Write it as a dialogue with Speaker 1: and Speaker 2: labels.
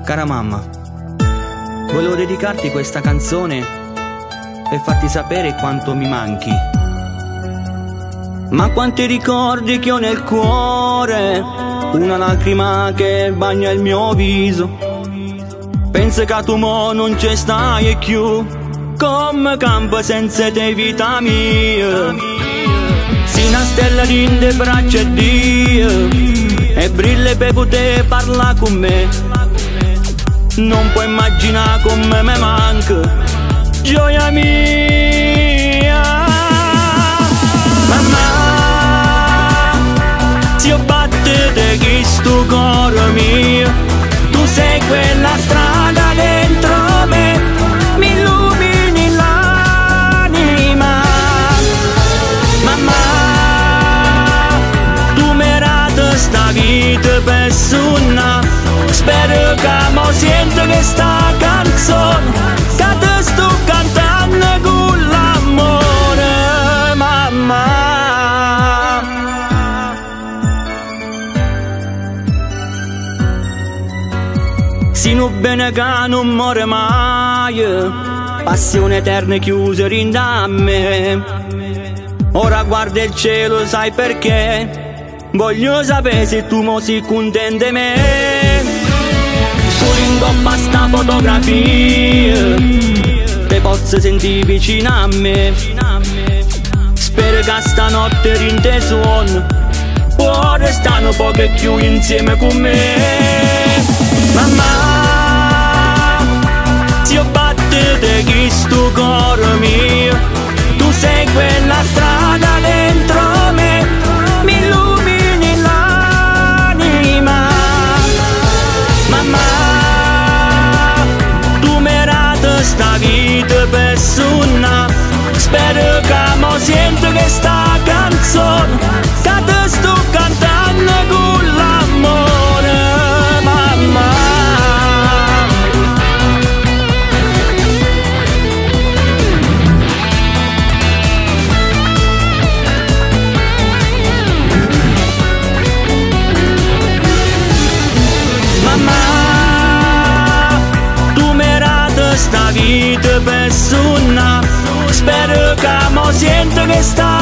Speaker 1: Cara mamma, volevo dedicarti questa canzone per farti sapere quanto mi manchi. Ma quanti ricordi che ho nel cuore, una lacrima che bagna il mio viso. Penso che tu mo non ci stai più, come campo senza te vita mia. Si una stella in le braccia di Dio e brilla per poter parlare con me. Non puoi immaginare come mi manca, gioia mia. Mamma, se io battete questo cuore mio, tu sei quella strada dentro me, mi illumini l'anima. Mamma, tu merati sta vita per suonare. Spero che mo sento che sta canzone, che te sto cantando con l'amore, mamma. Si non bene che non muore mai, passione eterna chiusa rinda a me. Ora guarda il cielo, sai perché? Voglio sapere se tu mo si contenti di me. Ingoppa sta fotografia, te posso sentire vicino a me. Spero che stanotte in te suono può restare un po' più insieme con me. Mamma, se io battete questo cuore mio, tu sei quella strada dentro me, mi illumini l'anima. Mamma, sta vita per suonare. Spero che mo sento che sta canzone, che te sto cantando con l'amore, mamma. Sta vita per suonare. Spero che mo sento che sta